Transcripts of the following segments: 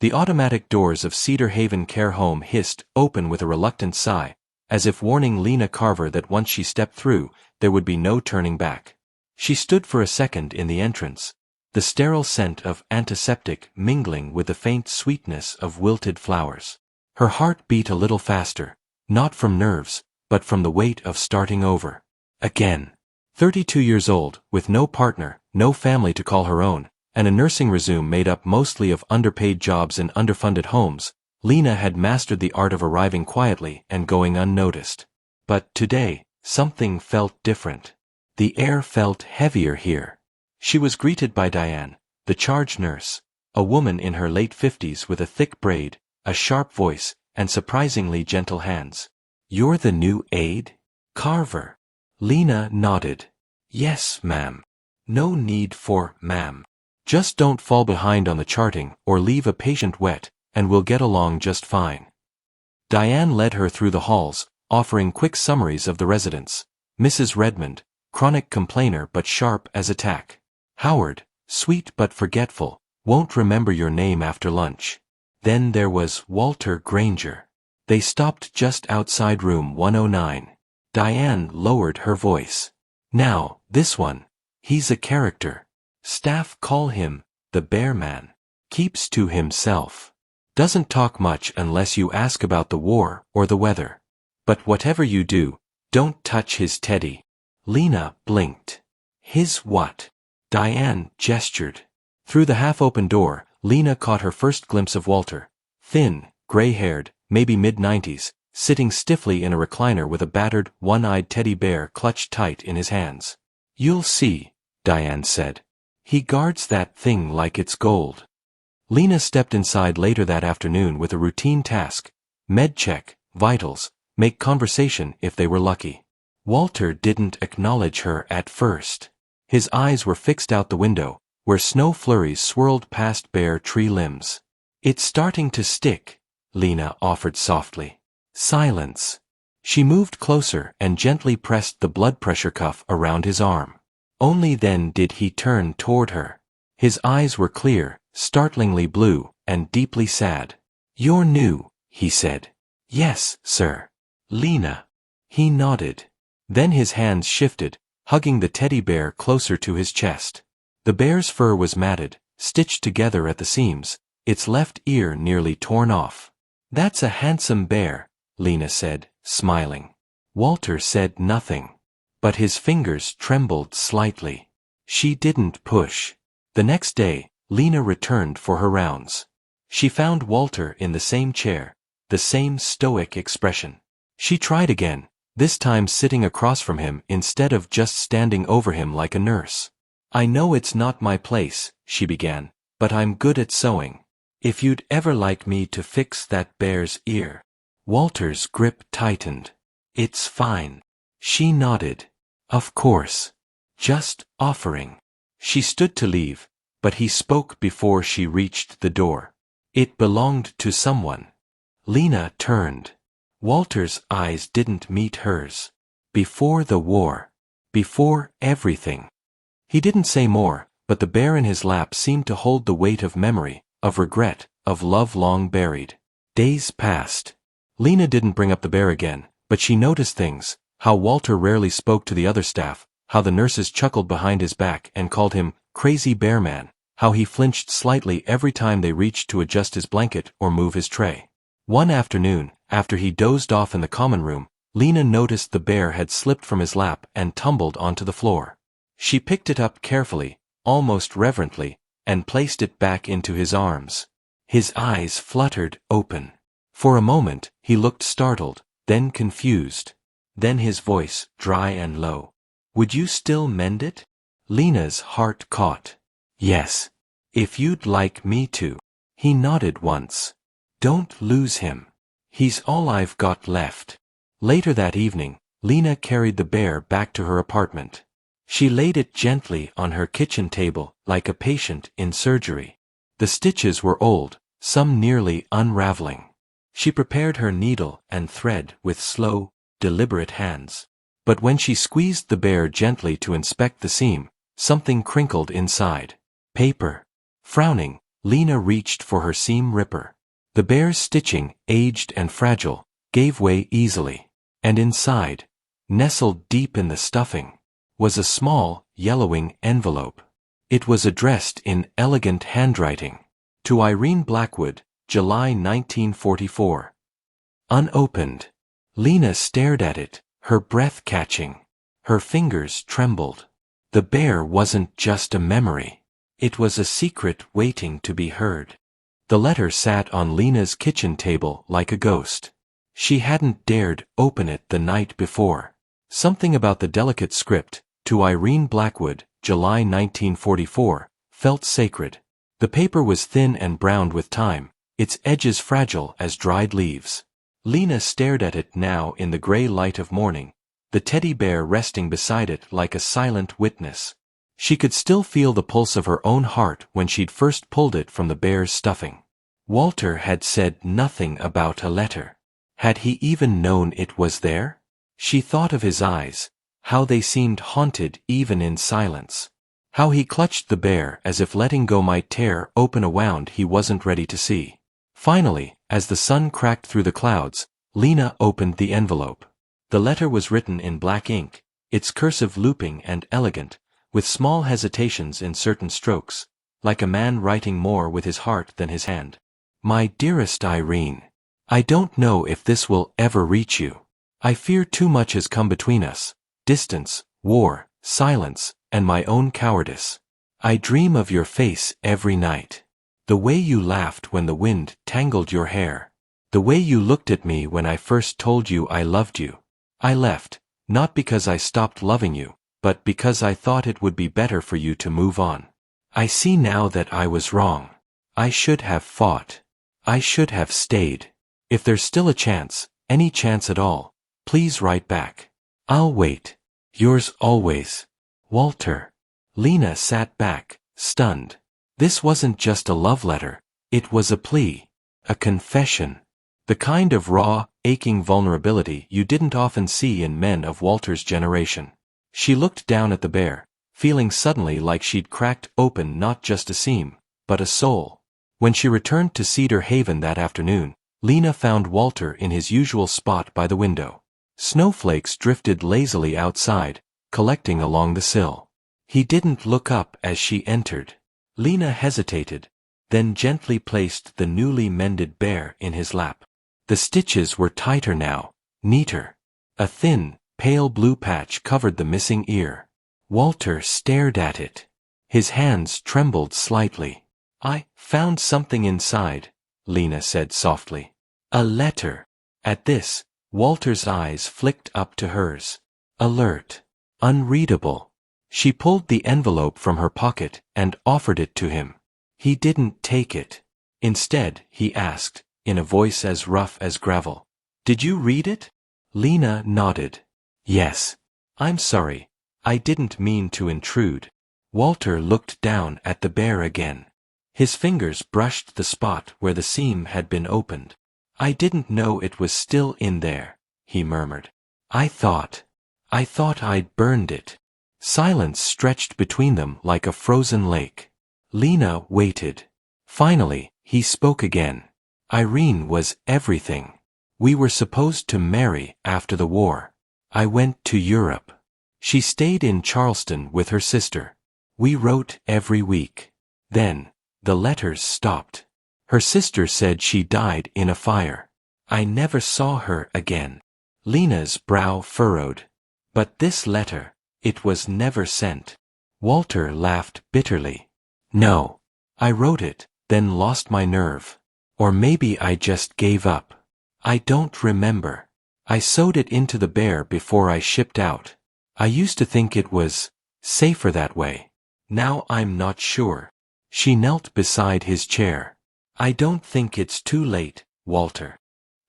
The automatic doors of Cedar Haven Care Home hissed open with a reluctant sigh, as if warning Lena Carver that once she stepped through, there would be no turning back. She stood for a second in the entrance, the sterile scent of antiseptic mingling with the faint sweetness of wilted flowers. Her heart beat a little faster, not from nerves, but from the weight of starting over. Again. 32 years old, with no partner, no family to call her own, and a nursing resume made up mostly of underpaid jobs in underfunded homes, Lena had mastered the art of arriving quietly and going unnoticed. But today, something felt different. The air felt heavier here. She was greeted by Diane, the charge nurse, a woman in her late 50s with a thick braid, a sharp voice, and surprisingly gentle hands. "You're the new aide? Carver?" Lena nodded. "Yes, ma'am." "No need for ma'am. Just don't fall behind on the charting or leave a patient wet, and we'll get along just fine." Diane led her through the halls, offering quick summaries of the residents. Mrs. Redmond, chronic complainer but sharp as a tack. Howard, sweet but forgetful, won't remember your name after lunch. Then there was Walter Granger. They stopped just outside room 109. Diane lowered her voice. "Now, this one. He's a character. Staff call him the Bear Man. Keeps to himself. Doesn't talk much unless you ask about the war or the weather. But whatever you do, don't touch his teddy." Lena blinked. "His what?" Diane gestured. Through the half-open door, Lena caught her first glimpse of Walter. Thin, gray-haired, maybe mid-90s, sitting stiffly in a recliner with a battered, one-eyed teddy bear clutched tight in his hands. "You'll see," Diane said. "He guards that thing like it's gold." Lena stepped inside later that afternoon with a routine task: med check, vitals, make conversation if they were lucky. Walter didn't acknowledge her at first. His eyes were fixed out the window, where snow flurries swirled past bare tree limbs. "It's starting to stick," Lena offered softly. Silence. She moved closer and gently pressed the blood pressure cuff around his arm. Only then did he turn toward her. His eyes were clear, startlingly blue, and deeply sad. "You're new," he said. "Yes, sir." "Lena." He nodded. Then his hands shifted, hugging the teddy bear closer to his chest. The bear's fur was matted, stitched together at the seams, its left ear nearly torn off. "That's a handsome bear," Lena said, smiling. Walter said nothing. But his fingers trembled slightly. She didn't push. The next day, Lena returned for her rounds. She found Walter in the same chair, the same stoic expression. She tried again, this time sitting across from him instead of just standing over him like a nurse. "I know it's not my place," she began, "but I'm good at sewing. If you'd ever like me to fix that bear's ear." Walter's grip tightened. "It's fine." She nodded. "Of course. Just offering." She stood to leave, but he spoke before she reached the door. "It belonged to someone." Lena turned. Walter's eyes didn't meet hers. "Before the war. Before everything." He didn't say more, but the bear in his lap seemed to hold the weight of memory, of regret, of love long buried. Days passed. Lena didn't bring up the bear again, but she noticed things: how Walter rarely spoke to the other staff, how the nurses chuckled behind his back and called him Crazy Bear Man, how he flinched slightly every time they reached to adjust his blanket or move his tray. One afternoon, after he dozed off in the common room, Lena noticed the bear had slipped from his lap and tumbled onto the floor. She picked it up carefully, almost reverently, and placed it back into his arms. His eyes fluttered open. For a moment, he looked startled, then confused. Then his voice, dry and low. "Would you still mend it?" Lena's heart caught. "Yes. If you'd like me to." He nodded once. "Don't lose him. He's all I've got left." Later that evening, Lena carried the bear back to her apartment. She laid it gently on her kitchen table like a patient in surgery. The stitches were old, some nearly unraveling. She prepared her needle and thread with slow, deliberate hands. But when she squeezed the bear gently to inspect the seam, something crinkled inside. Paper. Frowning, Lena reached for her seam ripper. The bear's stitching, aged and fragile, gave way easily. And inside, nestled deep in the stuffing, was a small, yellowing envelope. It was addressed in elegant handwriting. To Irene Blackwood, July 1944. Unopened. Lena stared at it, her breath catching. Her fingers trembled. The bear wasn't just a memory. It was a secret waiting to be heard. The letter sat on Lena's kitchen table like a ghost. She hadn't dared open it the night before. Something about the delicate script, to Irene Blackwood, July 1944, felt sacred. The paper was thin and browned with time, its edges fragile as dried leaves. Lena stared at it now in the gray light of morning, the teddy bear resting beside it like a silent witness. She could still feel the pulse of her own heart when she'd first pulled it from the bear's stuffing. Walter had said nothing about a letter. Had he even known it was there? She thought of his eyes, how they seemed haunted even in silence. How he clutched the bear as if letting go might tear open a wound he wasn't ready to see. Finally, as the sun cracked through the clouds, Lena opened the envelope. The letter was written in black ink, its cursive looping and elegant, with small hesitations in certain strokes, like a man writing more with his heart than his hand. My dearest Irene, I don't know if this will ever reach you. I fear too much has come between us, distance, war, silence, and my own cowardice. I dream of your face every night. The way you laughed when the wind tangled your hair. The way you looked at me when I first told you I loved you. I left, not because I stopped loving you, but because I thought it would be better for you to move on. I see now that I was wrong. I should have fought. I should have stayed. If there's still a chance, any chance at all, please write back. I'll wait. Yours always, Walter. Lena sat back, stunned. This wasn't just a love letter, it was a plea, a confession. The kind of raw, aching vulnerability you didn't often see in men of Walter's generation. She looked down at the bear, feeling suddenly like she'd cracked open not just a seam, but a soul. When she returned to Cedar Haven that afternoon, Lena found Walter in his usual spot by the window. Snowflakes drifted lazily outside, collecting along the sill. He didn't look up as she entered. Lena hesitated, then gently placed the newly mended bear in his lap. The stitches were tighter now, neater. A thin, pale blue patch covered the missing ear. Walter stared at it. His hands trembled slightly. I found something inside, Lena said softly. A letter. At this, Walter's eyes flicked up to hers. Alert. Unreadable. She pulled the envelope from her pocket and offered it to him. He didn't take it. Instead, he asked, in a voice as rough as gravel. Did you read it? Lena nodded. Yes. I'm sorry. I didn't mean to intrude. Walter looked down at the bear again. His fingers brushed the spot where the seam had been opened. I didn't know it was still in there, he murmured. I thought I'd burned it. Silence stretched between them like a frozen lake. Lena waited. Finally, he spoke again. Irene was everything. We were supposed to marry after the war. I went to Europe. She stayed in Charleston with her sister. We wrote every week. Then, the letters stopped. Her sister said she died in a fire. I never saw her again. Lena's brow furrowed. But this letter, it was never sent. Walter laughed bitterly. No. I wrote it, then lost my nerve. Or maybe I just gave up. I don't remember. I sewed it into the bear before I shipped out. I used to think it was safer that way. Now I'm not sure. She knelt beside his chair. I don't think it's too late, Walter.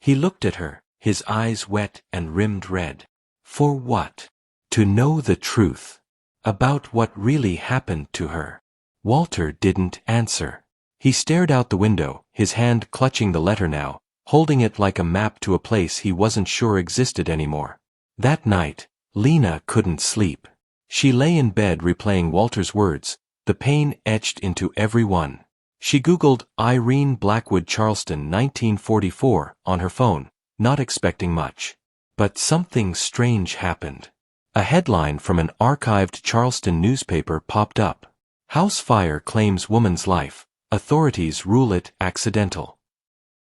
He looked at her, his eyes wet and rimmed red. For what? To know the truth. About what really happened to her. Walter didn't answer. He stared out the window, his hand clutching the letter now, holding it like a map to a place he wasn't sure existed anymore. That night, Lena couldn't sleep. She lay in bed replaying Walter's words, the pain etched into every one. She Googled Irene Blackwood Charleston 1944 on her phone, not expecting much. But something strange happened. A headline from an archived Charleston newspaper popped up. House fire claims woman's life, authorities rule it accidental.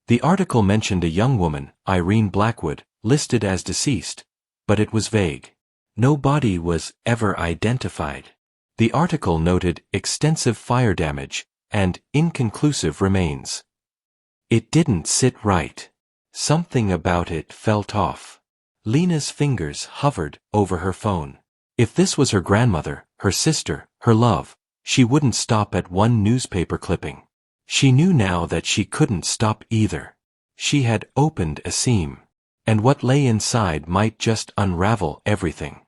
The article mentioned a young woman, Irene Blackwood, listed as deceased, but it was vague. No body was ever identified. The article noted extensive fire damage and inconclusive remains. It didn't sit right. Something about it felt off. Lena's fingers hovered over her phone. If this was her grandmother, her sister, her love, she wouldn't stop at one newspaper clipping. She knew now that she couldn't stop either. She had opened a seam, and what lay inside might just unravel everything.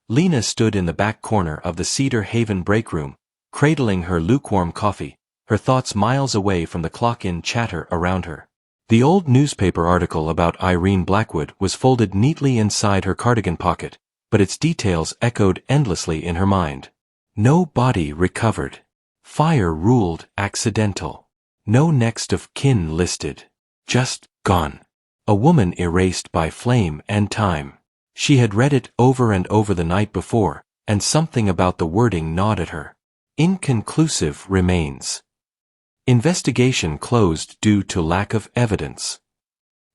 Lena stood in the back corner of the Cedar Haven break room, cradling her lukewarm coffee, her thoughts miles away from the clock-in chatter around her. The old newspaper article about Irene Blackwood was folded neatly inside her cardigan pocket, but its details echoed endlessly in her mind. No body recovered. Fire ruled accidental. No next of kin listed. Just gone. A woman erased by flame and time. She had read it over and over the night before, and something about the wording gnawed at her. Inconclusive remains. Investigation closed due to lack of evidence.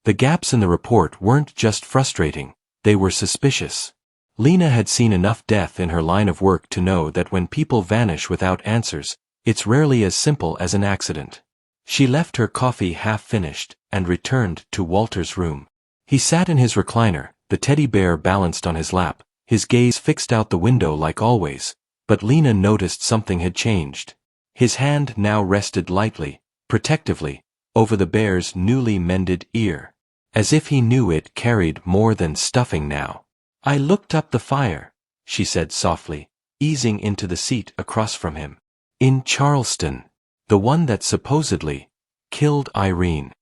The gaps in the report weren't just frustrating, they were suspicious. Lena had seen enough death in her line of work to know that when people vanish without answers, it's rarely as simple as an accident. She left her coffee half-finished and returned to Walter's room. He sat in his recliner, the teddy bear balanced on his lap, his gaze fixed out the window like always, but Lena noticed something had changed. His hand now rested lightly, protectively, over the bear's newly mended ear, as if he knew it carried more than stuffing now. "I looked up the fire," she said softly, easing into the seat across from him. "In Charleston. The one that supposedly killed Irene."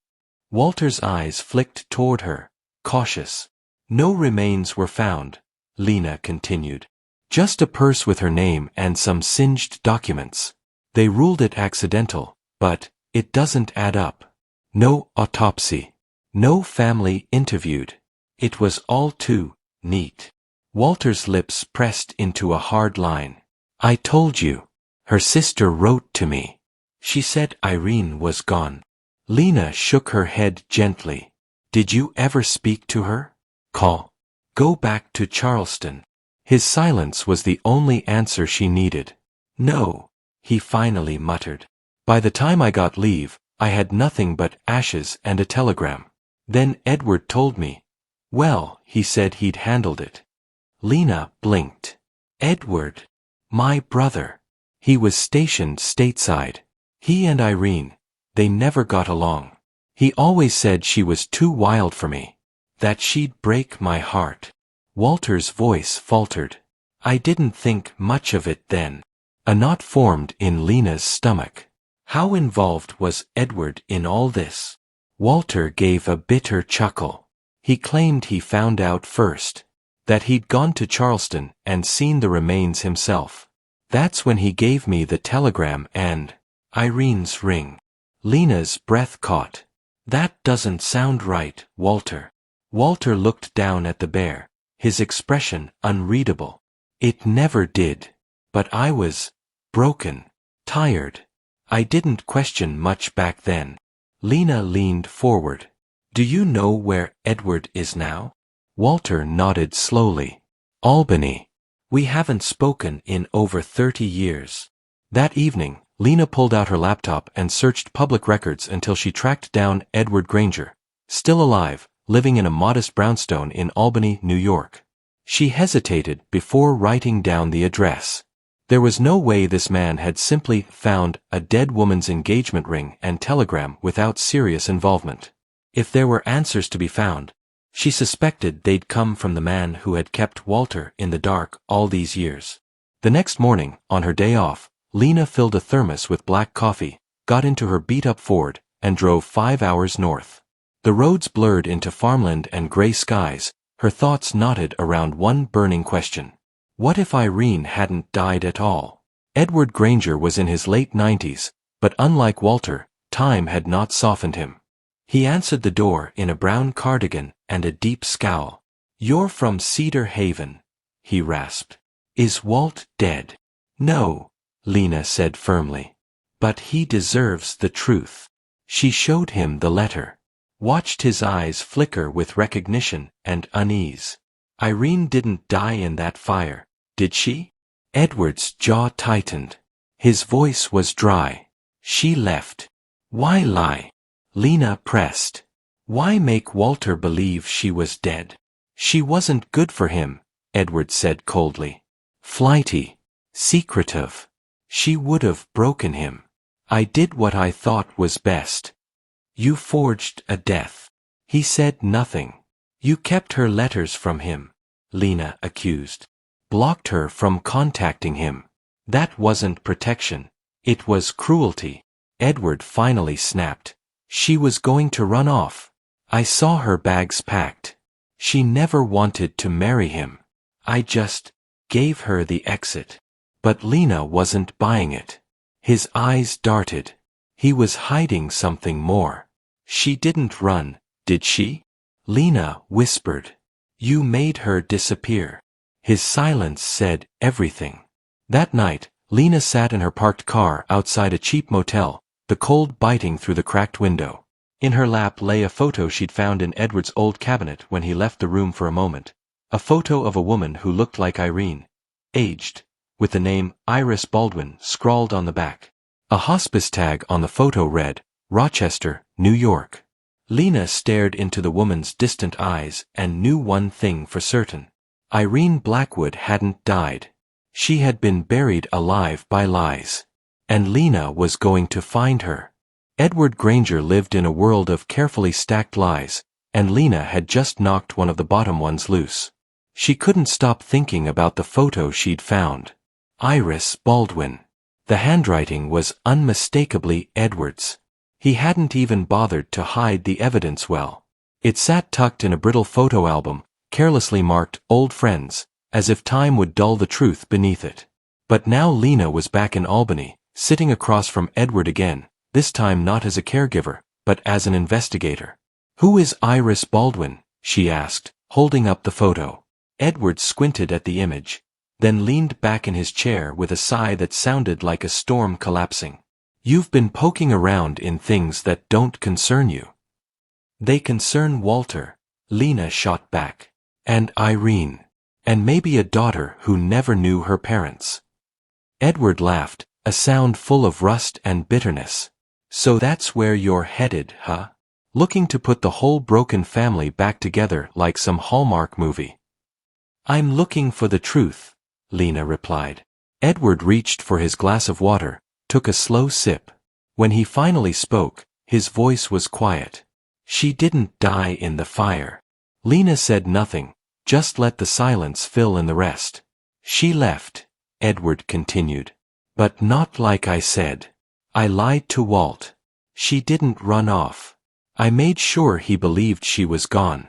Walter's eyes flicked toward her, cautious. "No remains were found," Lena continued. "Just a purse with her name and some singed documents. They ruled it accidental, but it doesn't add up. No autopsy. No family interviewed. It was all too neat." Walter's lips pressed into a hard line. "I told you. Her sister wrote to me. She said Irene was gone." Lena shook her head gently. "Did you ever speak to her? Go back to Charleston." His silence was the only answer she needed. "No," he finally muttered. "By the time I got leave, I had nothing but ashes and a telegram. Then Edward told me. Well, he said he'd handled it." Lena blinked. "Edward? My brother. He was stationed stateside. He and Irene, they never got along. He always said she was too wild for me. That she'd break my heart." Walter's voice faltered. "I didn't think much of it then." A knot formed in Lena's stomach. How involved was Edward in all this? Walter gave a bitter chuckle. He claimed he found out first. That he'd gone to Charleston and seen the remains himself. "That's when he gave me the telegram and Irene's ring." Lena's breath caught. "That doesn't sound right, Walter." Walter looked down at the bear, his expression unreadable. "It never did. But I was broken, tired. I didn't question much back then." Lena leaned forward. "Do you know where Edward is now?" Walter nodded slowly. "Albany. We haven't spoken in over 30 years. That evening, Lena pulled out her laptop and searched public records until she tracked down Edward Granger, still alive, living in a modest brownstone in Albany, New York. She hesitated before writing down the address. There was no way this man had simply found a dead woman's engagement ring and telegram without serious involvement. If there were answers to be found, she suspected they'd come from the man who had kept Walter in the dark all these years. The next morning, on her day off, Lena filled a thermos with black coffee, got into her beat-up Ford, and drove 5 hours north. The roads blurred into farmland and gray skies, her thoughts knotted around one burning question. What if Irene hadn't died at all? Edward Granger was in his late 90s, But unlike Walter, time had not softened him. He answered the door in a brown cardigan and a deep scowl. "You're from Cedar Haven," he rasped. "Is Walt dead?" "No," Lena said firmly. "But he deserves the truth." She showed him the letter. Watched his eyes flicker with recognition and unease. "Irene didn't die in that fire, did she?" Edward's jaw tightened. His voice was dry. "She left." "Why lie?" Lena pressed. "Why make Walter believe she was dead?" "She wasn't good for him," Edward said coldly. "Flighty. Secretive. She would have broken him. I did what I thought was best." "You forged a death." He said nothing. "You kept her letters from him," Lena accused. "Blocked her from contacting him. That wasn't protection. It was cruelty." Edward finally snapped. "She was going to run off. I saw her bags packed. She never wanted to marry him. I just gave her the exit." But Lena wasn't buying it. His eyes darted. He was hiding something more. "She didn't run, did she?" Lena whispered. "You made her disappear." His silence said everything. That night, Lena sat in her parked car outside a cheap motel, the cold biting through the cracked window. In her lap lay a photo she'd found in Edward's old cabinet when he left the room for a moment. A photo of a woman who looked like Irene, aged, with the name Iris Baldwin scrawled on the back. A hospice tag on the photo read, Rochester, New York. Lena stared into the woman's distant eyes and knew one thing for certain. Irene Blackwood hadn't died. She had been buried alive by lies. And Lena was going to find her. Edward Granger lived in a world of carefully stacked lies, and Lena had just knocked one of the bottom ones loose. She couldn't stop thinking about the photo she'd found. Iris Baldwin. The handwriting was unmistakably Edward's. He hadn't even bothered to hide the evidence well. It sat tucked in a brittle photo album, carelessly marked Old Friends, as if time would dull the truth beneath it. But now Lena was back in Albany, sitting across from Edward again, this time not as a caregiver, but as an investigator. "Who is Iris Baldwin?" she asked, holding up the photo. Edward squinted at the image, then leaned back in his chair with a sigh that sounded like a storm collapsing. "You've been poking around in things that don't concern you." "They concern Walter," Lena shot back. "And Irene. And maybe a daughter who never knew her parents." Edward laughed, a sound full of rust and bitterness. "So that's where you're headed, huh? Looking to put the whole broken family back together like some Hallmark movie." "I'm looking for the truth," Lena replied. Edward reached for his glass of water, took a slow sip. When he finally spoke, his voice was quiet. "She didn't die in the fire." Lena said nothing, just let the silence fill in the rest. "She left," Edward continued. "But not like I said. I lied to Walt. She didn't run off. I made sure he believed she was gone.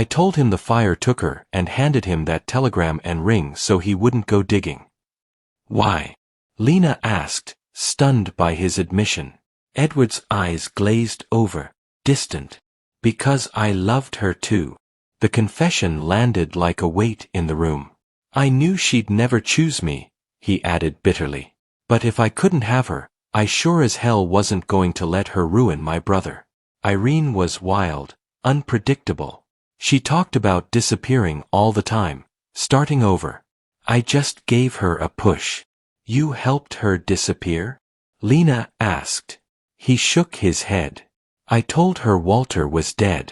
I told him the fire took her and handed him that telegram and ring so he wouldn't go digging." "Why?" Lena asked, stunned by his admission. Edward's eyes glazed over, distant. "Because I loved her too." The confession landed like a weight in the room. "I knew she'd never choose me," he added bitterly. "But if I couldn't have her, I sure as hell wasn't going to let her ruin my brother." Irene was wild, unpredictable. She talked about disappearing all the time, starting over. "I just gave her a push." "You helped her disappear?" Lena asked. He shook his head. "I told her Walter was dead.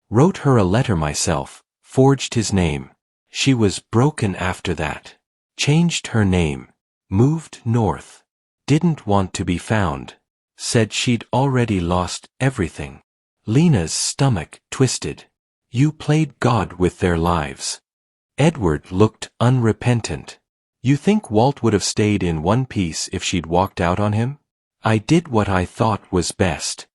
Wrote her a letter myself, forged his name. She was broken after that. Changed her name. Moved north. Didn't want to be found. Said she'd already lost everything." Lena's stomach twisted. "You played God with their lives." Edward looked unrepentant. "You think Walt would have stayed in one piece if she'd walked out on him?" "I did what I thought was best."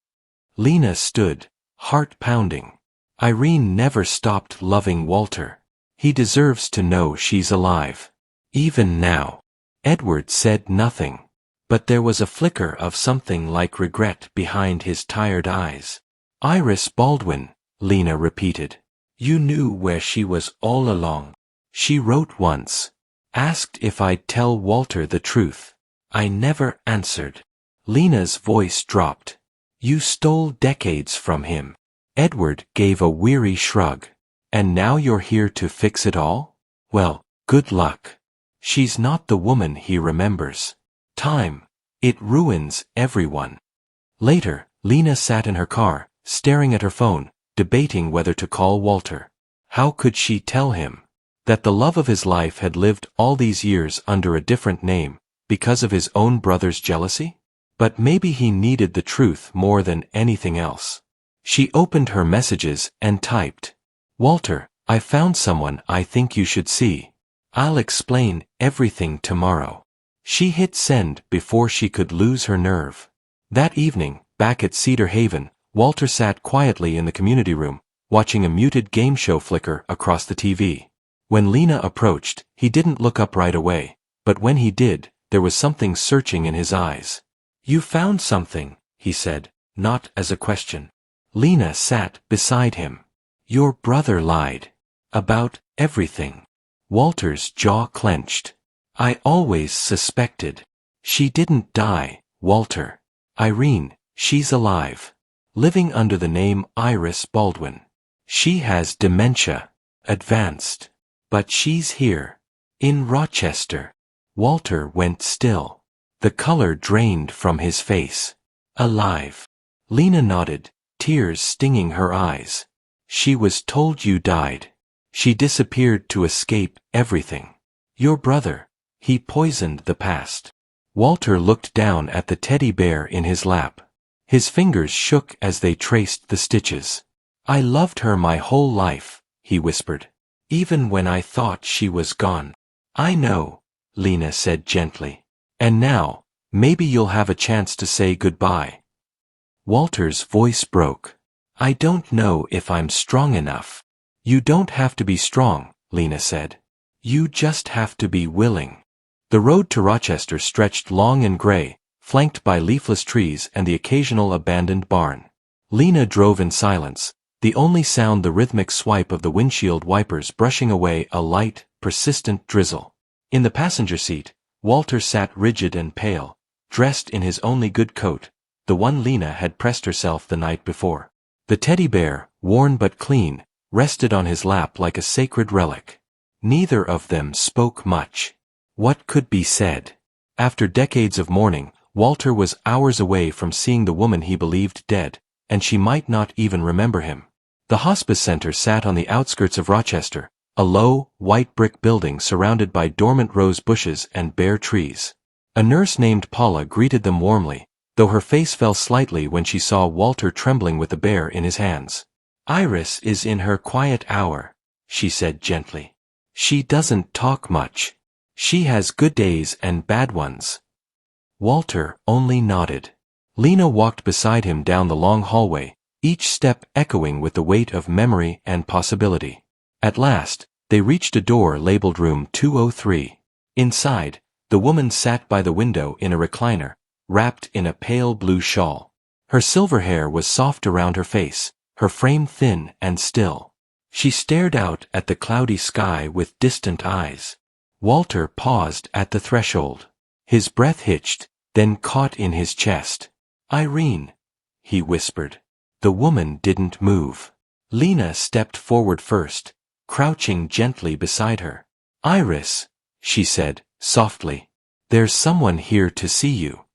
Lena stood, heart pounding. "Irene never stopped loving Walter. He deserves to know she's alive. Even now." Edward said nothing. but there was a flicker of something like regret behind his tired eyes. Iris Baldwin, Lena repeated. You knew where she was all along. She wrote once. Asked if I'd tell Walter the truth. I never answered. Lena's voice dropped. You stole decades from him. Edward gave a weary shrug. And now you're here to fix it all? Well, good luck. She's not the woman he remembers. Time. It ruins everyone. Later, Lena sat in her car, staring at her phone, debating whether to call Walter. How could she tell him that the love of his life had lived all these years under a different name, because of his own brother's jealousy? But maybe he needed the truth more than anything else. She opened her messages and typed, Walter, I found someone I think you should see. I'll explain everything tomorrow. She hit send before she could lose her nerve. That evening, back at Cedar Haven, Walter sat quietly in the community room, watching a muted game show flicker across the TV. When Lena approached, he didn't look up right away, but when he did, there was something searching in his eyes. You found something, he said, not as a question. Lena sat beside him. Your brother lied. About everything. Walter's jaw clenched. I always suspected. She didn't die, Walter. Irene, she's alive. Living under the name Iris Baldwin. She has dementia. Advanced. But she's here. In Rochester. Walter went still. The color drained from his face. Alive. Lena nodded, tears stinging her eyes. She was told you died. She disappeared to escape everything. Your brother. He poisoned the past. Walter looked down at the teddy bear in his lap. His fingers shook as they traced the stitches. I loved her my whole life, he whispered. Even when I thought she was gone. I know, Lena said gently. And now, maybe you'll have a chance to say goodbye. Walter's voice broke. I don't know if I'm strong enough. You don't have to be strong, Lena said. You just have to be willing. The road to Rochester stretched long and gray, flanked by leafless trees and the occasional abandoned barn. Lena drove in silence, the only sound the rhythmic swipe of the windshield wipers brushing away a light, persistent drizzle. In the passenger seat, Walter sat rigid and pale, dressed in his only good coat, the one Lena had pressed herself the night before. The teddy bear, worn but clean, rested on his lap like a sacred relic. Neither of them spoke much. What could be said? After decades of mourning, Walter was hours away from seeing the woman he believed dead, and she might not even remember him. The hospice center sat on the outskirts of Rochester, a low, white brick building surrounded by dormant rose bushes and bare trees. A nurse named Paula greeted them warmly, though her face fell slightly when she saw Walter trembling with the bear in his hands. Iris is in her quiet hour, she said gently. She doesn't talk much. She has good days and bad ones. Walter only nodded. Lena walked beside him down the long hallway, each step echoing with the weight of memory and possibility. At last, they reached a door labeled Room 203. Inside, the woman sat by the window in a recliner, wrapped in a pale blue shawl. Her silver hair was soft around her face, her frame thin and still. She stared out at the cloudy sky with distant eyes. Walter paused at the threshold. His breath hitched, then caught in his chest. Irene, he whispered. The woman didn't move. Lena stepped forward first, crouching gently beside her. Iris, she said, softly. There's someone here to see you.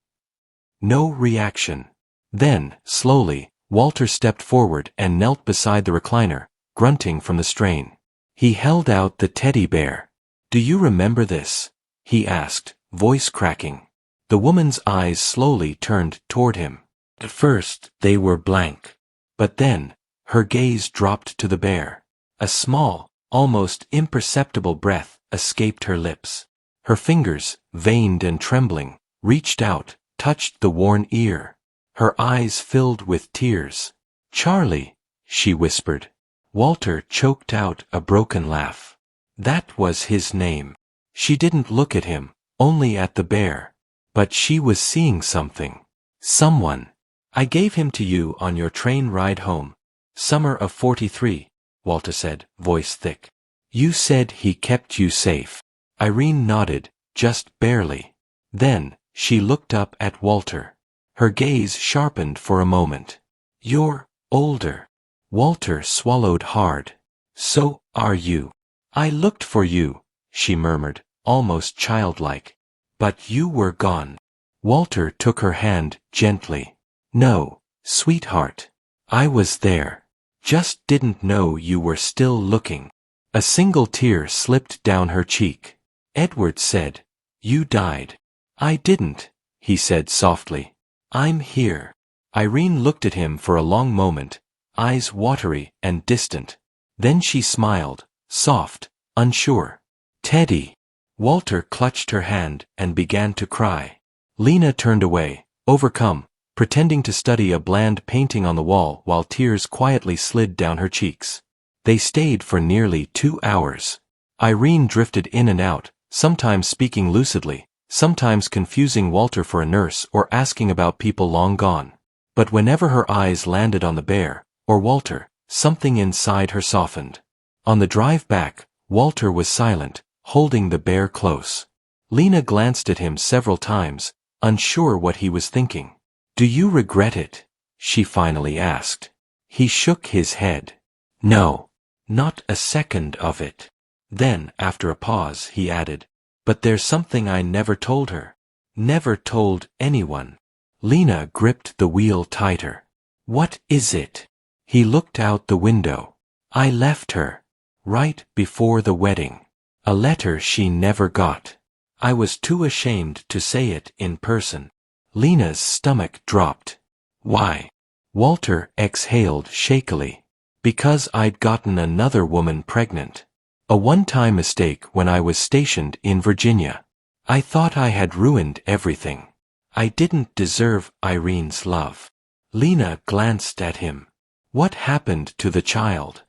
No reaction. Then, slowly, Walter stepped forward and knelt beside the recliner, grunting from the strain. He held out the teddy bear. Do you remember this? He asked, voice cracking. The woman's eyes slowly turned toward him. At first, they were blank. But then, her gaze dropped to the bear. A small, almost imperceptible breath escaped her lips. Her fingers, veined and trembling, reached out, touched the worn ear. Her eyes filled with tears. Charlie, she whispered. Walter choked out a broken laugh. That was his name. She didn't look at him, only at the bear. But she was seeing something. Someone. I gave him to you on your train ride home. Summer of 43, Walter said, voice thick. You said he kept you safe. Irene nodded, just barely. Then, she looked up at Walter. Her gaze sharpened for a moment. You're older. Walter swallowed hard. So are you. I looked for you, she murmured, almost childlike. But you were gone. Walter took her hand gently. No, sweetheart. I was there. Just didn't know you were still looking. A single tear slipped down her cheek. Edward said, You died. I didn't, he said softly. I'm here. Irene looked at him for a long moment, eyes watery and distant. Then she smiled, soft, unsure. Teddy. Walter clutched her hand and began to cry. Lena turned away, overcome, pretending to study a bland painting on the wall while tears quietly slid down her cheeks. They stayed for nearly 2 hours. Irene drifted in and out, sometimes speaking lucidly, sometimes confusing Walter for a nurse or asking about people long gone. But whenever her eyes landed on the bear, or Walter, something inside her softened. On the drive back, Walter was silent, holding the bear close. Lena glanced at him several times, unsure what he was thinking. Do you regret it? She finally asked. He shook his head. No, not a second of it. Then, after a pause, he added, But there's something I never told her. Never told anyone. Lena gripped the wheel tighter. What is it? He looked out the window. I left her. Right before the wedding. A letter she never got. I was too ashamed to say it in person. Lena's stomach dropped. Why? Walter exhaled shakily. Because I'd gotten another woman pregnant. A one-time mistake when I was stationed in Virginia. I thought I had ruined everything. I didn't deserve Irene's love. Lena glanced at him. What happened to the child?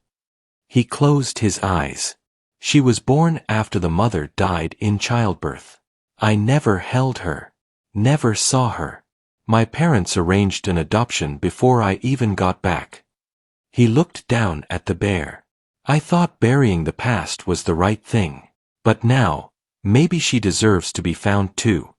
He closed his eyes. She was born after the mother died in childbirth. I never held her. Never saw her. My parents arranged an adoption before I even got back. He looked down at the bear. I thought burying the past was the right thing. But now, maybe she deserves to be found too.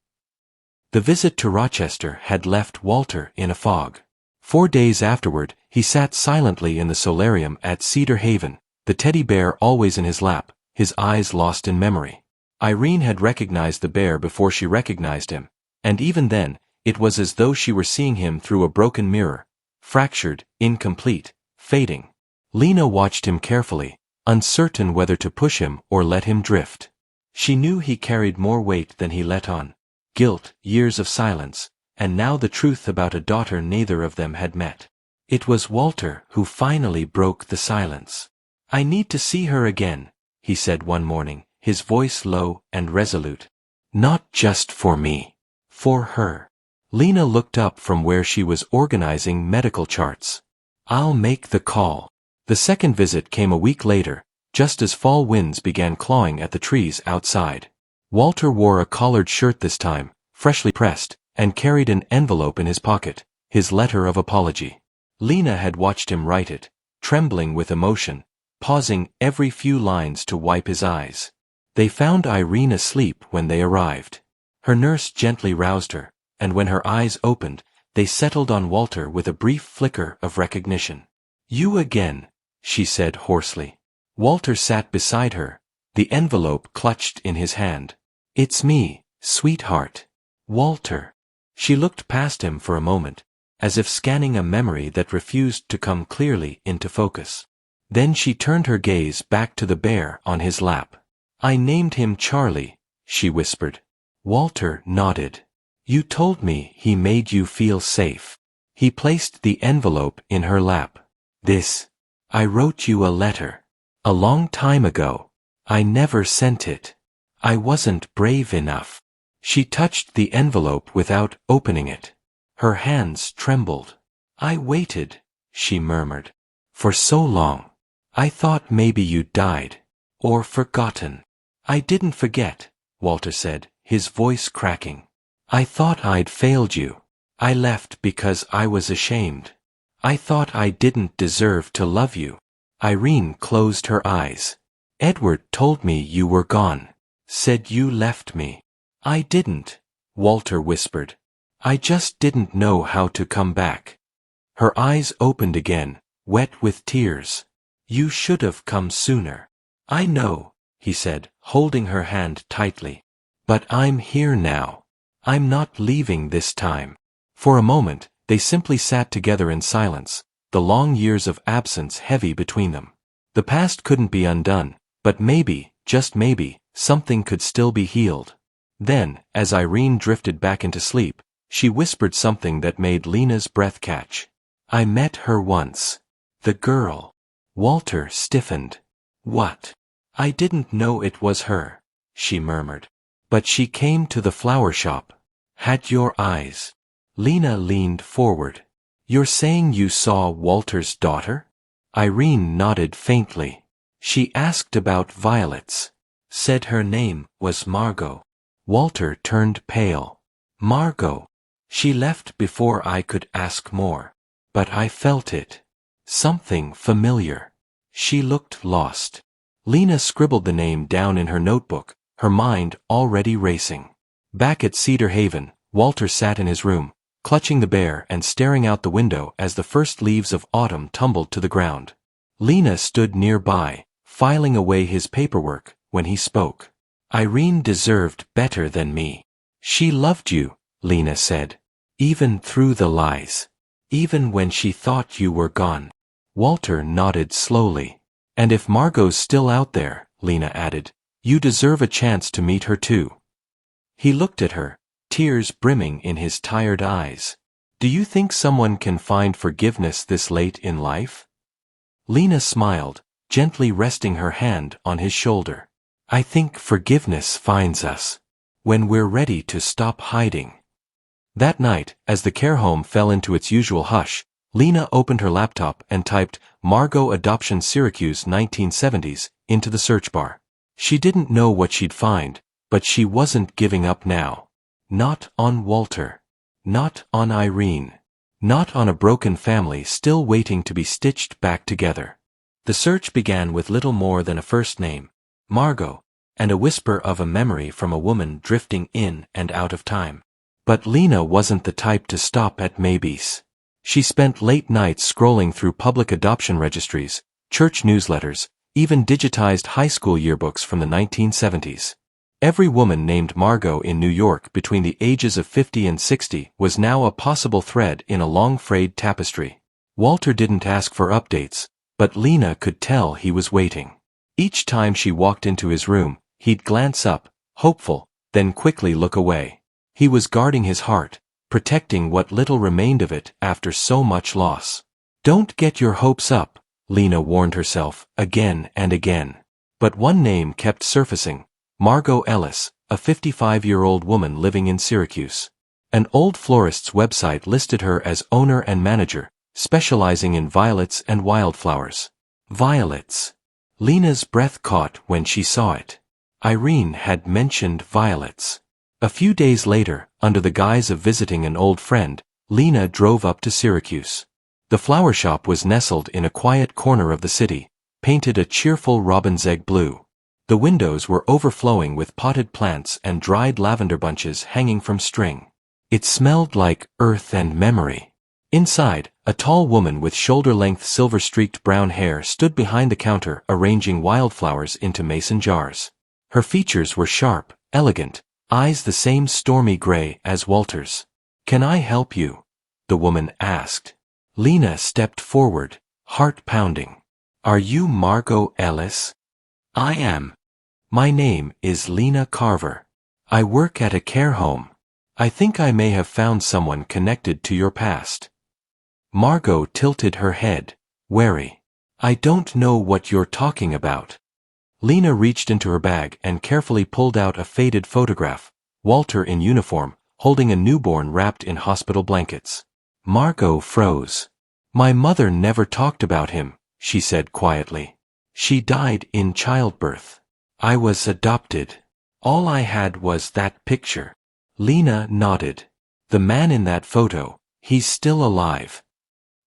The visit to Rochester had left Walter in a fog. 4 days afterward, he sat silently in the solarium at Cedar Haven, the teddy bear always in his lap, his eyes lost in memory. Irene had recognized the bear before she recognized him, and even then, it was as though she were seeing him through a broken mirror, fractured, incomplete, fading. Lena watched him carefully, uncertain whether to push him or let him drift. She knew he carried more weight than he let on. Guilt, years of silence, and now the truth about a daughter neither of them had met. It was Walter who finally broke the silence. I need to see her again, he said one morning, his voice low and resolute. Not just for me. For her. Lena looked up from where she was organizing medical charts. I'll make the call. The second visit came a week later, just as fall winds began clawing at the trees outside. Walter wore a collared shirt this time, freshly pressed, and carried an envelope in his pocket, his letter of apology. Lena had watched him write it, trembling with emotion, pausing every few lines to wipe his eyes. They found Irene asleep when they arrived. Her nurse gently roused her, and when her eyes opened, they settled on Walter with a brief flicker of recognition. You again, she said hoarsely. Walter sat beside her, the envelope clutched in his hand. It's me, sweetheart. Walter. She looked past him for a moment, as if scanning a memory that refused to come clearly into focus. Then she turned her gaze back to the bear on his lap. I named him Charlie, she whispered. Walter nodded. You told me he made you feel safe. He placed the envelope in her lap. I wrote you a letter. A long time ago. I never sent it. I wasn't brave enough. She touched the envelope without opening it. Her hands trembled. I waited, she murmured. For so long. I thought maybe you'd died. Or forgotten. I didn't forget, Walter said, his voice cracking. I thought I'd failed you. I left because I was ashamed. I thought I didn't deserve to love you. Irene closed her eyes. Edward told me you were gone. Said you left me. I didn't, Walter whispered. I just didn't know how to come back. Her eyes opened again, wet with tears. You should have come sooner. I know, he said, holding her hand tightly. But I'm here now. I'm not leaving this time. For a moment, they simply sat together in silence, the long years of absence heavy between them. The past couldn't be undone, but maybe, just maybe, something could still be healed. Then, as Irene drifted back into sleep, she whispered something that made Lena's breath catch. I met her once. The girl. Walter stiffened. What? I didn't know it was her, she murmured. But she came to the flower shop. Had your eyes. Lena leaned forward. You're saying you saw Walter's daughter? Irene nodded faintly. She asked about violets. Said her name was Margot. Walter turned pale. Margot. She left before I could ask more. But I felt it. Something familiar. She looked lost. Lena scribbled the name down in her notebook, her mind already racing. Back at Cedar Haven, Walter sat in his room, clutching the bear and staring out the window as the first leaves of autumn tumbled to the ground. Lena stood nearby, filing away his paperwork, when he spoke. Irene deserved better than me. She loved you, Lena said. Even through the lies. Even when she thought you were gone. Walter nodded slowly. And if Margot's still out there, Lena added, you deserve a chance to meet her too. He looked at her, tears brimming in his tired eyes. Do you think someone can find forgiveness this late in life? Lena smiled, gently resting her hand on his shoulder. I think forgiveness finds us. When we're ready to stop hiding. That night, as the care home fell into its usual hush, Lena opened her laptop and typed Margot Adoption Syracuse 1970s into the search bar. She didn't know what she'd find, but she wasn't giving up now. Not on Walter. Not on Irene. Not on a broken family still waiting to be stitched back together. The search began with little more than a first name, Margot, and a whisper of a memory from a woman drifting in and out of time. But Lena wasn't the type to stop at maybes. She spent late nights scrolling through public adoption registries, church newsletters, even digitized high school yearbooks from the 1970s. Every woman named Margot in New York between the ages of 50 and 60 was now a possible thread in a long frayed tapestry. Walter didn't ask for updates, but Lena could tell he was waiting. Each time she walked into his room, he'd glance up, hopeful, then quickly look away. He was guarding his heart, protecting what little remained of it after so much loss. Don't get your hopes up, Lena warned herself, again and again. But one name kept surfacing, Margot Ellis, a 55-year-old woman living in Syracuse. An old florist's website listed her as owner and manager, specializing in violets and wildflowers. Violets. Lena's breath caught when she saw it. Irene had mentioned violets. A few days later, under the guise of visiting an old friend, Lena drove up to Syracuse. The flower shop was nestled in a quiet corner of the city, painted a cheerful robin's egg blue. The windows were overflowing with potted plants and dried lavender bunches hanging from string. It smelled like earth and memory. Inside, a tall woman with shoulder-length silver-streaked brown hair stood behind the counter arranging wildflowers into mason jars. Her features were sharp, elegant, eyes the same stormy gray as Walter's. Can I help you? The woman asked. Lena stepped forward, heart pounding. Are you Margot Ellis? I am. My name is Lena Carver. I work at a care home. I think I may have found someone connected to your past. Margot tilted her head, wary. I don't know what you're talking about. Lena reached into her bag and carefully pulled out a faded photograph, Walter in uniform, holding a newborn wrapped in hospital blankets. Margot froze. My mother never talked about him, she said quietly. She died in childbirth. I was adopted. All I had was that picture. Lena nodded. The man in that photo, he's still alive.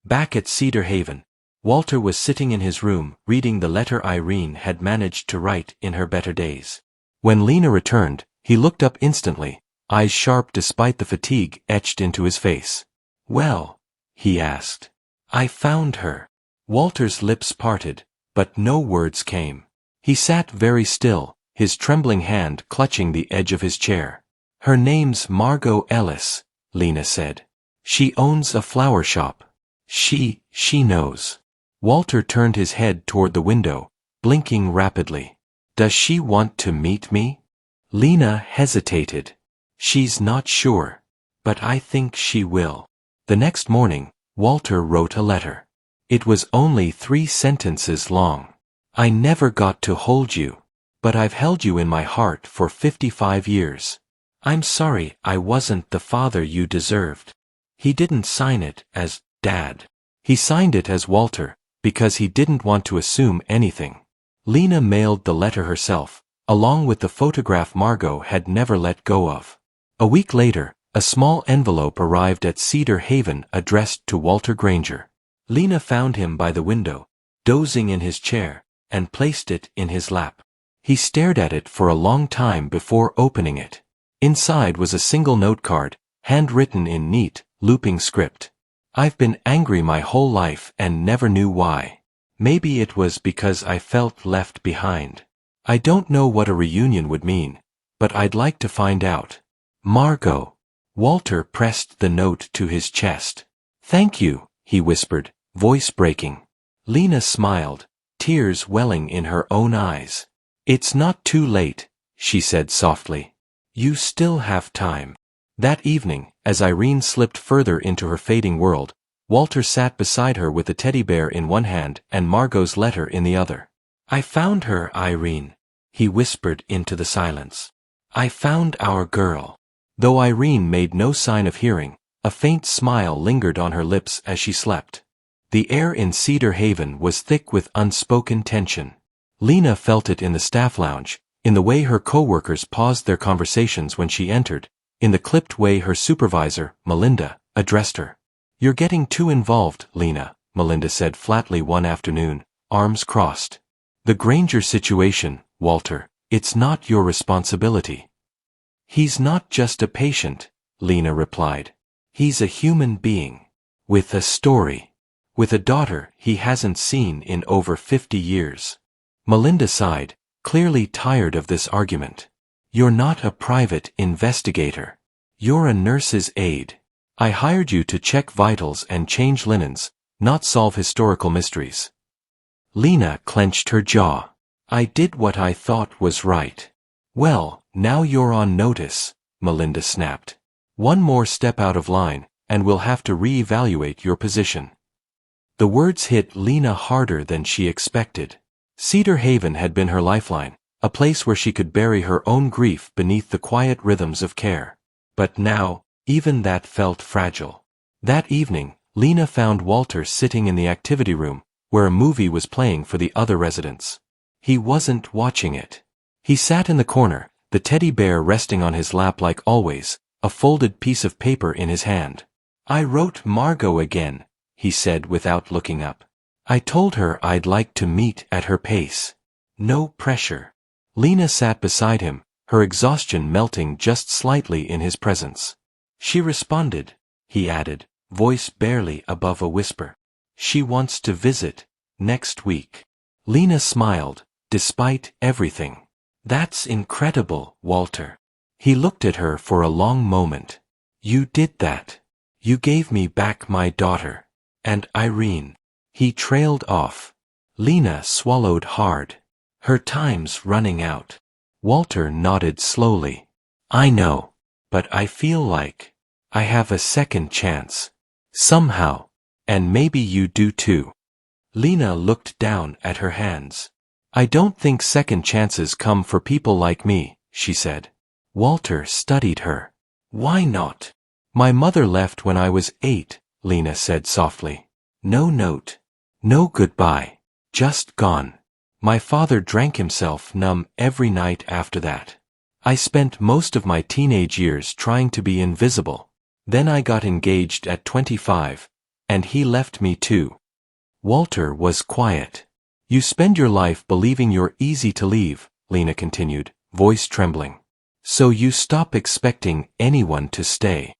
Back at Cedar Haven, Walter was sitting in his room reading the letter Irene had managed to write in her better days. When Lena returned, he looked up instantly, eyes sharp despite the fatigue etched into his face. "Well?" he asked. "I found her." Walter's lips parted, but no words came. He sat very still, his trembling hand clutching the edge of his chair. "Her name's Margot Ellis," Lena said. "She owns a flower shop. She knows." Walter turned his head toward the window, blinking rapidly. "Does she want to meet me?" Lena hesitated. "She's not sure. But I think she will." The next morning, Walter wrote a letter. It was only 3 sentences long. "I never got to hold you. But I've held you in my heart for 55 years. I'm sorry I wasn't the father you deserved." He didn't sign it as Dad. He signed it as Walter, because he didn't want to assume anything. Lena mailed the letter herself, along with the photograph Margot had never let go of. A week later, a small envelope arrived at Cedar Haven addressed to Walter Granger. Lena found him by the window, dozing in his chair, and placed it in his lap. He stared at it for a long time before opening it. Inside was a single note card, handwritten in neat, looping script. "I've been angry my whole life and never knew why. Maybe it was because I felt left behind. I don't know what a reunion would mean, but I'd like to find out. Margot." Walter pressed the note to his chest. "Thank you," he whispered, voice breaking. Lena smiled, tears welling in her own eyes. "It's not too late," she said softly. "You still have time." That evening, as Irene slipped further into her fading world, Walter sat beside her with the teddy bear in one hand and Margot's letter in the other. "I found her, Irene," he whispered into the silence. "I found our girl." Though Irene made no sign of hearing, a faint smile lingered on her lips as she slept. The air in Cedar Haven was thick with unspoken tension. Lena felt it in the staff lounge, in the way her coworkers paused their conversations when she entered, in the clipped way her supervisor, Melinda, addressed her. "You're getting too involved, Lena," Melinda said flatly one afternoon, arms crossed. "The Granger situation, Walter, it's not your responsibility." "He's not just a patient," Lena replied. "He's a human being. With a story. With a daughter he hasn't seen in over 50 years. Melinda sighed, clearly tired of this argument. "You're not a private investigator. You're a nurse's aide. I hired you to check vitals and change linens, not solve historical mysteries." Lena clenched her jaw. "I did what I thought was right." "Well, now you're on notice," Melinda snapped. "One more step out of line, and we'll have to reevaluate your position." The words hit Lena harder than she expected. Cedar Haven had been her lifeline, a place where she could bury her own grief beneath the quiet rhythms of care. But now, even that felt fragile. That evening, Lena found Walter sitting in the activity room, where a movie was playing for the other residents. He wasn't watching it. He sat in the corner, the teddy bear resting on his lap like always, a folded piece of paper in his hand. "I wrote Margot again," he said without looking up. "I told her I'd like to meet at her pace. No pressure." Lena sat beside him, her exhaustion melting just slightly in his presence. "She responded," he added, voice barely above a whisper. "She wants to visit next week." Lena smiled, despite everything. "That's incredible, Walter." He looked at her for a long moment. "You did that. You gave me back my daughter. And Irene." He trailed off. Lena swallowed hard. "Her time's running out." Walter nodded slowly. "I know. But I feel like I have a second chance. Somehow. And maybe you do too." Lena looked down at her hands. "I don't think second chances come for people like me," she said. Walter studied her. "Why not?" "My mother left when I was 8, Lena said softly. "No note. No goodbye. Just gone. My father drank himself numb every night after that. I spent most of my teenage years trying to be invisible. Then I got engaged at 25, and he left me too. Walter was quiet. You spend your life believing you're easy to leave, Lena continued, voice trembling. So you stop expecting anyone to stay.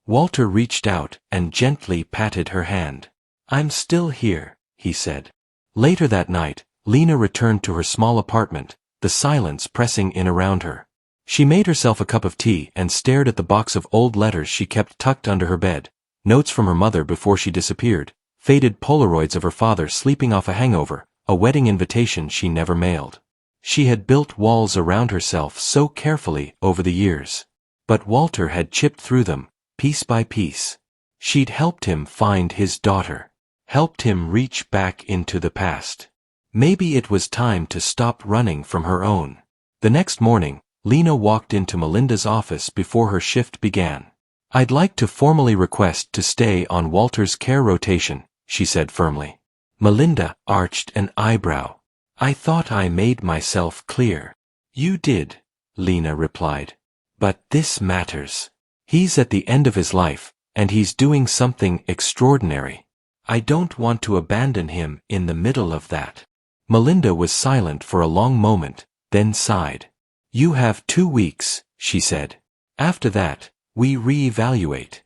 Walter reached out and gently patted her hand. I'm still here, he said. Later that night, Lena returned to her small apartment, the silence pressing in around her. She made herself a cup of tea and stared at the box of old letters she kept tucked under her bed, notes from her mother before she disappeared, faded Polaroids of her father sleeping off a hangover, a wedding invitation she never mailed. She had built walls around herself so carefully over the years. But Walter had chipped through them, piece by piece. She'd helped him find his daughter, helped him reach back into the past. Maybe it was time to stop running from her own. The next morning, Lena walked into Melinda's office before her shift began. I'd like to formally request to stay on Walter's care rotation, she said firmly. Melinda arched an eyebrow. I thought I made myself clear. You did, Lena replied. But this matters. He's at the end of his life, and he's doing something extraordinary. I don't want to abandon him in the middle of that. Melinda was silent for a long moment, then sighed. You have 2 weeks, she said. After that, we reevaluate.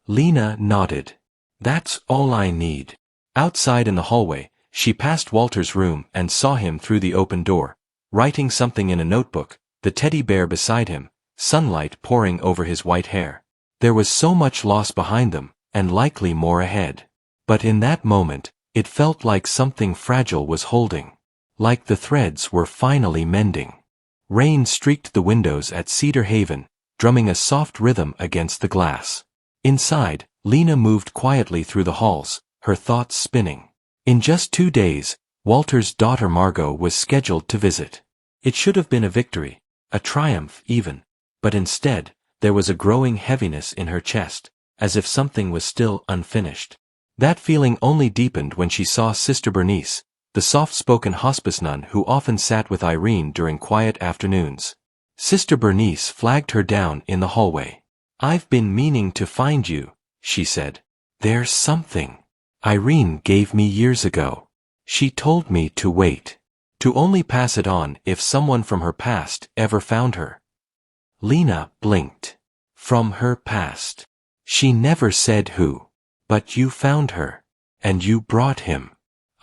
Lena nodded. That's all I need. Outside in the hallway, she passed Walter's room and saw him through the open door, writing something in a notebook, the teddy bear beside him, sunlight pouring over his white hair. There was so much loss behind them, and likely more ahead. But in that moment, it felt like something fragile was holding. Like the threads were finally mending. Rain streaked the windows at Cedar Haven, drumming a soft rhythm against the glass. Inside, Lena moved quietly through the halls, her thoughts spinning. In just 2 days, Walter's daughter Margot was scheduled to visit. It should have been a victory, a triumph even, but instead, there was a growing heaviness in her chest, as if something was still unfinished. That feeling only deepened when she saw Sister Bernice, the soft-spoken hospice nun who often sat with Irene during quiet afternoons. Sister Bernice flagged her down in the hallway. I've been meaning to find you, she said. There's something Irene gave me years ago. She told me to wait, to only pass it on if someone from her past ever found her. Lena blinked. From her past. She never said who. But you found her. And you brought him.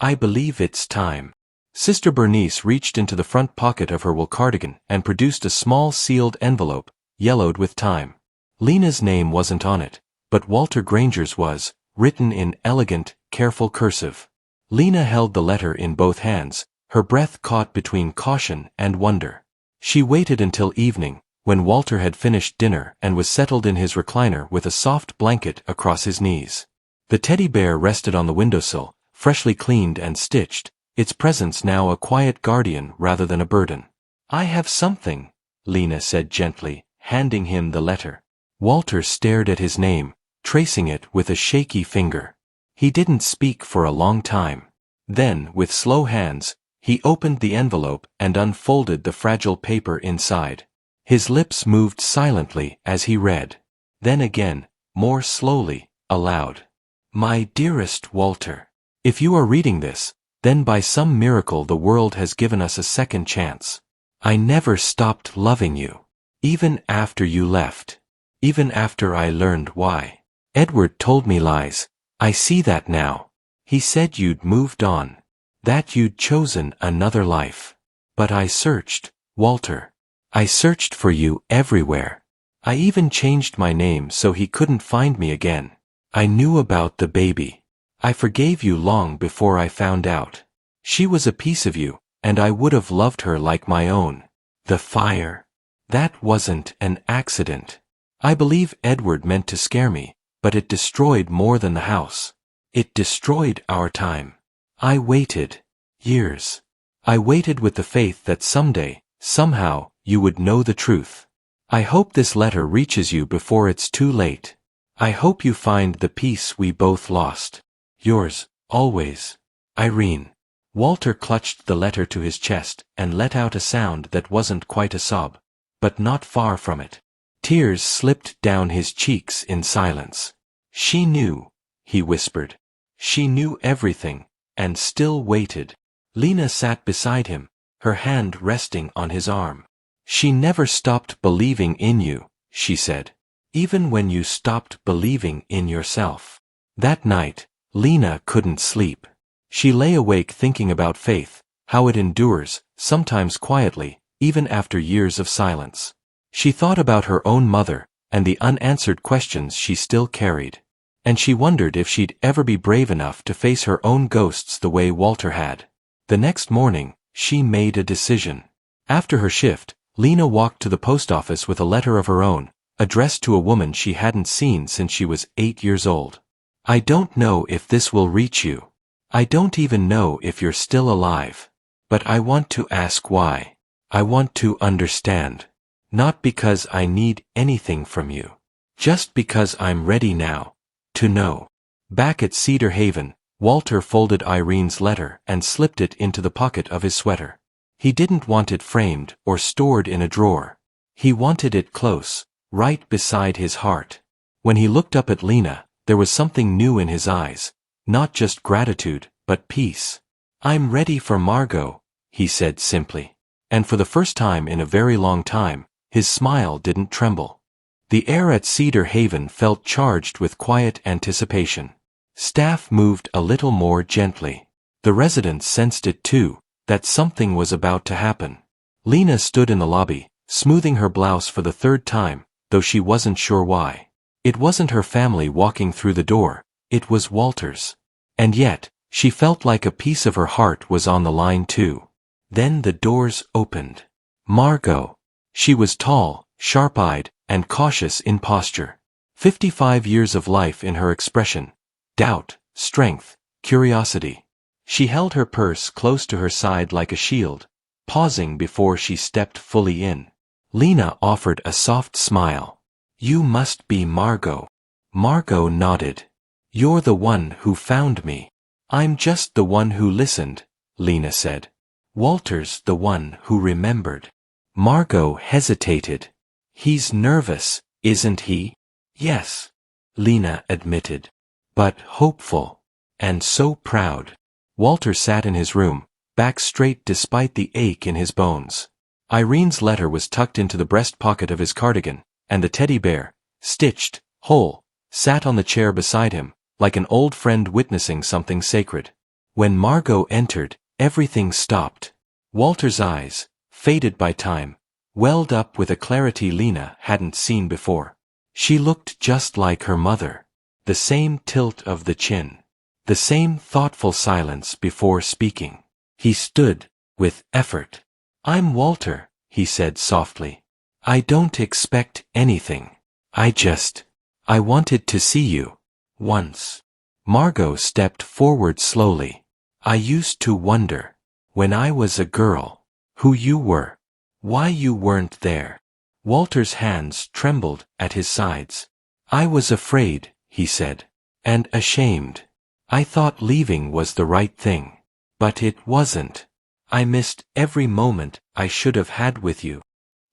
I believe it's time. Sister Bernice reached into the front pocket of her wool cardigan and produced a small sealed envelope, yellowed with time. Lena's name wasn't on it, but Walter Granger's was, written in elegant, careful cursive. Lena held the letter in both hands, her breath caught between caution and wonder. She waited until evening, when Walter had finished dinner and was settled in his recliner with a soft blanket across his knees. The teddy bear rested on the windowsill, freshly cleaned and stitched, its presence now a quiet guardian rather than a burden. I have something, Lena said gently, handing him the letter. Walter stared at his name, tracing it with a shaky finger. He didn't speak for a long time. Then, with slow hands, he opened the envelope and unfolded the fragile paper inside. His lips moved silently as he read. Then again, more slowly, aloud. My dearest Walter, if you are reading this, then by some miracle the world has given us a second chance. I never stopped loving you. Even after you left. Even after I learned why. Edward told me lies. I see that now. He said you'd moved on. That you'd chosen another life. But I searched, Walter. I searched for you everywhere. I even changed my name so he couldn't find me again. I knew about the baby. I forgave you long before I found out. She was a piece of you, and I would have loved her like my own. The fire. That wasn't an accident. I believe Edward meant to scare me, but it destroyed more than the house. It destroyed our time. I waited. Years. I waited with the faith that someday, somehow, you would know the truth. I hope this letter reaches you before it's too late. I hope you find the peace we both lost. Yours, always, Irene. Walter clutched the letter to his chest and let out a sound that wasn't quite a sob. but not far from it. Tears slipped down his cheeks in silence. She knew, he whispered. She knew everything, and still waited. Lena sat beside him, her hand resting on his arm. She never stopped believing in you, she said. Even when you stopped believing in yourself. That night, Lena couldn't sleep. She lay awake thinking about faith, how it endures, sometimes quietly, even after years of silence. She thought about her own mother, and the unanswered questions she still carried. And she wondered if she'd ever be brave enough to face her own ghosts the way Walter had. The next morning, she made a decision. After her shift, Lena walked to the post office with a letter of her own, addressed to a woman she hadn't seen since she was 8 years old. I don't know if this will reach you. I don't even know if you're still alive. But I want to ask why. I want to understand. Not because I need anything from you. Just because I'm ready now. To know. Back at Cedar Haven, Walter folded Irene's letter and slipped it into the pocket of his sweater. He didn't want it framed or stored in a drawer. He wanted it close, right beside his heart. When he looked up at Lena, there was something new in his eyes, not just gratitude, but peace. I'm ready for Margot, he said simply. And for the first time in a very long time, his smile didn't tremble. The air at Cedar Haven felt charged with quiet anticipation. Staff moved a little more gently. The residents sensed it too, that something was about to happen. Lena stood in the lobby, smoothing her blouse for the third time, though she wasn't sure why. It wasn't her family walking through the door, it was Walter's. And yet, she felt like a piece of her heart was on the line too. Then the doors opened. Margot. She was tall, sharp-eyed, and cautious in posture. 55 years of life in her expression. Doubt, strength, curiosity. She held her purse close to her side like a shield, pausing before she stepped fully in. Lena offered a soft smile. You must be Margot. Margot nodded. You're the one who found me. I'm just the one who listened, Lena said. Walter's the one who remembered. Margot hesitated. He's nervous, isn't he? Yes, Lena admitted. But hopeful. And so proud. Walter sat in his room, back straight despite the ache in his bones. Irene's letter was tucked into the breast pocket of his cardigan, and the teddy bear, stitched, whole, sat on the chair beside him, like an old friend witnessing something sacred. When Margot entered, everything stopped. Walter's eyes, faded by time, welled up with a clarity Lena hadn't seen before. She looked just like her mother. The same tilt of the chin. The same thoughtful silence before speaking. He stood, with effort. I'm Walter, he said softly. I don't expect anything. I wanted to see you. Once. Margot stepped forward slowly. I used to wonder, when I was a girl, who you were. Why you weren't there. Walter's hands trembled at his sides. I was afraid, he said. And ashamed. I thought leaving was the right thing. But it wasn't. I missed every moment I should have had with you.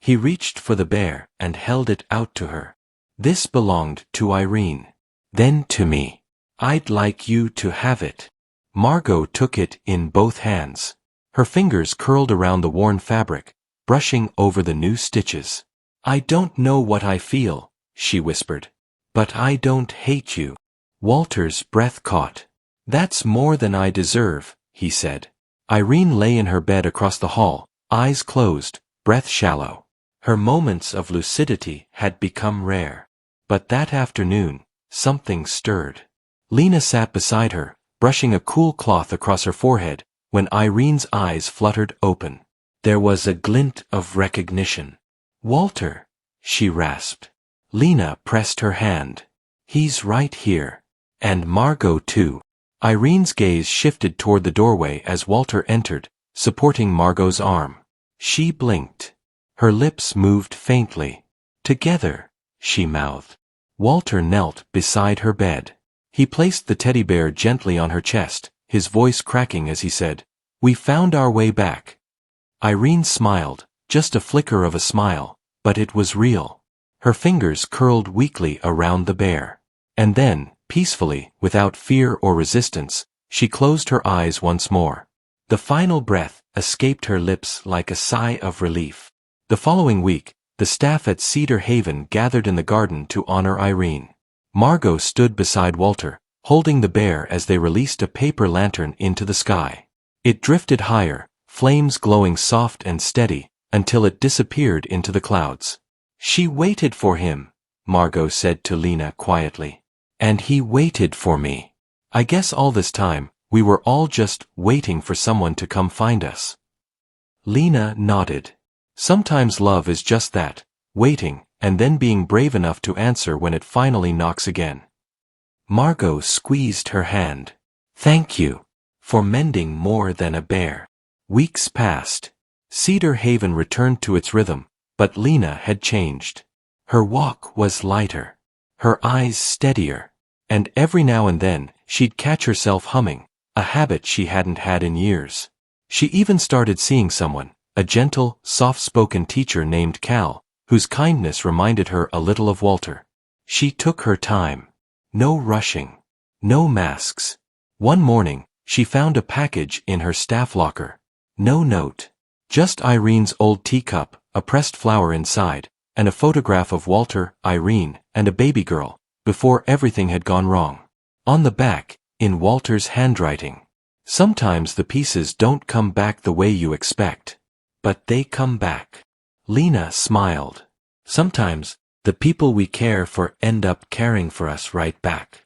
He reached for the bear and held it out to her. This belonged to Irene. Then to me. I'd like you to have it. Margot took it in both hands. Her fingers curled around the worn fabric, brushing over the new stitches. I don't know what I feel, she whispered. But I don't hate you. Walter's breath caught. That's more than I deserve, he said. Irene lay in her bed across the hall, eyes closed, breath shallow. Her moments of lucidity had become rare. But that afternoon, something stirred. Lena sat beside her, brushing a cool cloth across her forehead, when Irene's eyes fluttered open. There was a glint of recognition. Walter, she rasped. Lena pressed her hand. He's right here. And Margot too. Irene's gaze shifted toward the doorway as Walter entered, supporting Margot's arm. She blinked. Her lips moved faintly. Together, she mouthed. Walter knelt beside her bed. He placed the teddy bear gently on her chest, his voice cracking as he said, We found our way back. Irene smiled, just a flicker of a smile, But it was real. Her fingers curled weakly around the bear. And then, peacefully, without fear or resistance, she closed her eyes once more. The final breath escaped her lips like a sigh of relief. The following week, the staff at Cedar Haven gathered in the garden to honor Irene. Margot stood beside Walter, holding the bear as they released a paper lantern into the sky. It drifted higher, flames glowing soft and steady, until it disappeared into the clouds. "She waited for him," Margot said to Lena quietly. "And he waited for me. I guess all this time, we were all just waiting for someone to come find us." Lena nodded. Sometimes love is just that, waiting, and then being brave enough to answer when it finally knocks again. Margot squeezed her hand. "Thank you for mending more than a bear." Weeks passed. Cedar Haven returned to its rhythm, but Lena had changed. Her walk was lighter, her eyes steadier, and every now and then, she'd catch herself humming, a habit she hadn't had in years. She even started seeing someone, a gentle, soft-spoken teacher named Cal, whose kindness reminded her a little of Walter. She took her time. No rushing. No masks. One morning, she found a package in her staff locker. No note. Just Irene's old teacup, a pressed flower inside, and a photograph of Walter, Irene, and a baby girl, before everything had gone wrong. On the back, in Walter's handwriting. "Sometimes the pieces don't come back the way you expect. But they come back." Lena smiled. "Sometimes, the people we care for end up caring for us right back."